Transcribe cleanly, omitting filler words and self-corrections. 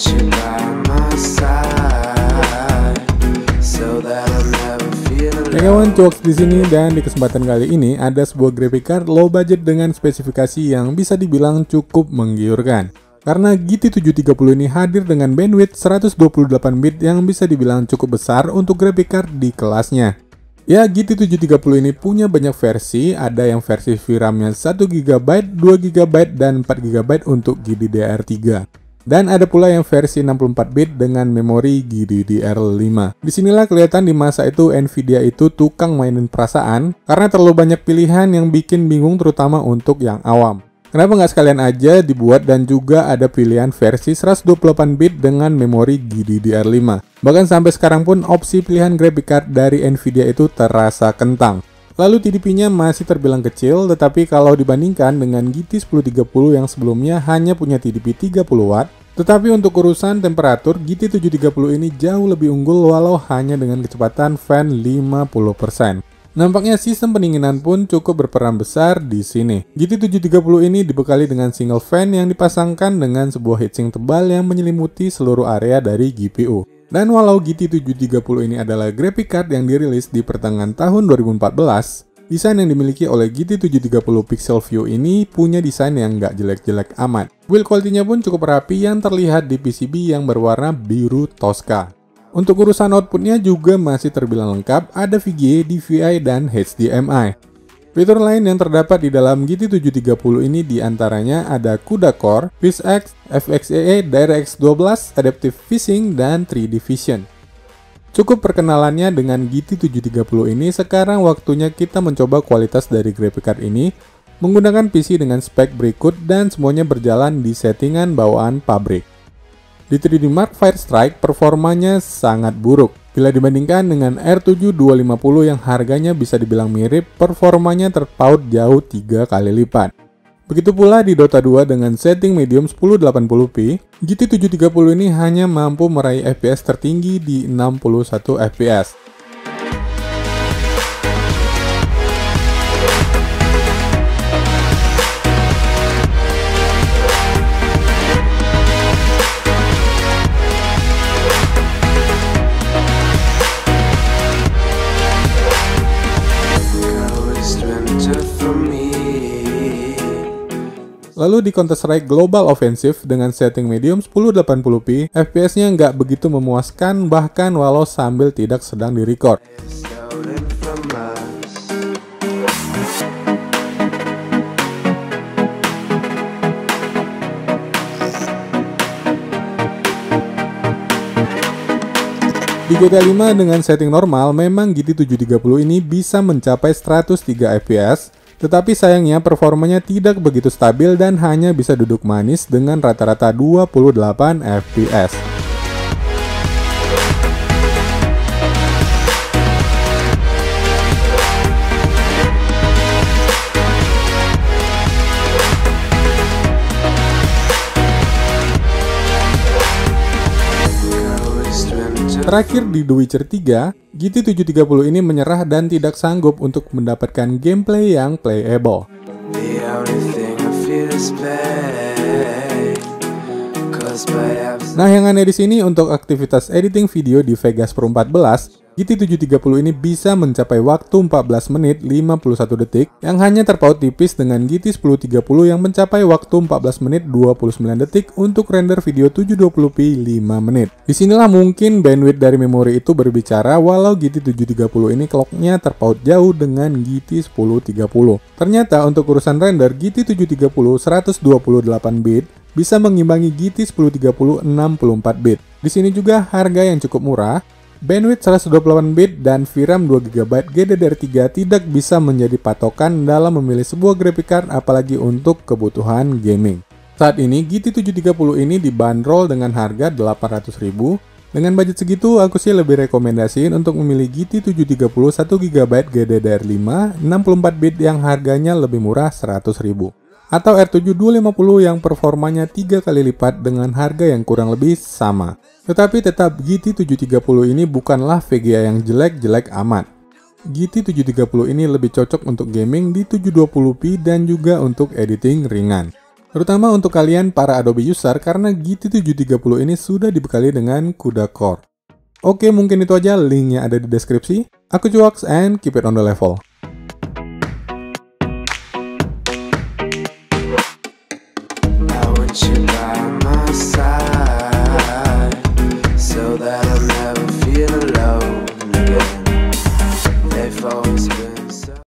you by my side, so that I never feel alone. Ya kawan, Cuoks di sini, dan di kesempatan kali ini ada sebuah graphic card low budget dengan spesifikasi yang bisa dibilang cukup menggiurkan. Karena GT730 ini hadir dengan bandwidth 128 bit yang bisa dibilang cukup besar untuk graphic card di kelasnya. Ya, GT730 ini punya banyak versi, ada yang versi VRAM-nya 1GB, 2GB, dan 4GB untuk GDDR3. Dan ada pula yang versi 64 bit dengan memori GDDR5. Disinilah kelihatan di masa itu Nvidia itu tukang mainin perasaan, karena terlalu banyak pilihan yang bikin bingung terutama untuk yang awam. Kenapa nggak sekalian aja dibuat dan juga ada pilihan versi 128 bit dengan memori GDDR5. Bahkan sampai sekarang pun opsi pilihan graphic card dari Nvidia itu terasa kentang. Lalu TDP-nya masih terbilang kecil, tetapi kalau dibandingkan dengan GT1030 yang sebelumnya hanya punya TDP 30 watt, tetapi untuk urusan temperatur, GT730 ini jauh lebih unggul walau hanya dengan kecepatan fan 50%. Nampaknya sistem pendinginan pun cukup berperan besar di sini. GT730 ini dibekali dengan single fan yang dipasangkan dengan sebuah heatsink tebal yang menyelimuti seluruh area dari GPU. Dan walau GT730 ini adalah graphic card yang dirilis di pertengahan tahun 2014, desain yang dimiliki oleh GT730 Pixel View ini punya desain yang nggak jelek-jelek amat. Build quality-nya pun cukup rapi yang terlihat di PCB yang berwarna biru Tosca. Untuk urusan outputnya juga masih terbilang lengkap, ada VGA, DVI, dan HDMI. Fitur lain yang terdapat di dalam GT730 ini diantaranya ada CUDA Core, PhysX, FXEE, DirectX 12, Adaptive Phasing, dan 3D Vision. Cukup perkenalannya dengan GT730 ini, sekarang waktunya kita mencoba kualitas dari graphic card ini menggunakan PC dengan spek berikut dan semuanya berjalan di settingan bawaan pabrik. Di 3D Mark Firestrike performanya sangat buruk. Bila dibandingkan dengan R7 250 yang harganya bisa dibilang mirip, performanya terpaut jauh 3 kali lipat. Begitu pula di Dota 2 dengan setting medium 1080p, GT730 ini hanya mampu meraih FPS tertinggi di 61 fps. Lalu di Counter-Strike Global Offensive dengan setting medium 1080p, FPS-nya nggak begitu memuaskan bahkan walau sambil tidak sedang direcord. Di GTA 5 dengan setting normal, memang GT730 ini bisa mencapai 103 fps, tetapi sayangnya performanya tidak begitu stabil dan hanya bisa duduk manis dengan rata-rata 28 fps. Terakhir di The Witcher 3, GT730 ini menyerah dan tidak sanggup untuk mendapatkan gameplay yang playable. Nah, yang aneh di sini untuk aktivitas editing video di Vegas Pro 14, GT730 ini bisa mencapai waktu 14 menit 51 detik yang hanya terpaut tipis dengan GT1030 yang mencapai waktu 14 menit 29 detik untuk render video 720p 5 menit. Disinilah mungkin bandwidth dari memori itu berbicara, walau GT730 ini clocknya terpaut jauh dengan GT1030. Ternyata untuk urusan render, GT730 128 bit bisa mengimbangi GT1030 64 bit. Di sini juga harga yang cukup murah, bandwidth 128 bit dan VRAM 2GB GDDR3 tidak bisa menjadi patokan dalam memilih sebuah graphic card apalagi untuk kebutuhan gaming. Saat ini GT730 ini dibanderol dengan harga 800.000. Dengan budget segitu, aku sih lebih rekomendasiin untuk memilih GT730 1GB GDDR5 64 bit yang harganya lebih murah 100.000. Atau R7 250 yang performanya 3 kali lipat dengan harga yang kurang lebih sama. Tetapi tetap GT730 ini bukanlah VGA yang jelek-jelek amat. GT730 ini lebih cocok untuk gaming di 720p dan juga untuk editing ringan. Terutama untuk kalian para Adobe user karena GT730 ini sudah dibekali dengan CUDA Core. Oke, mungkin itu aja, linknya ada di deskripsi. Aku Cuaks and keep it on the level. I want you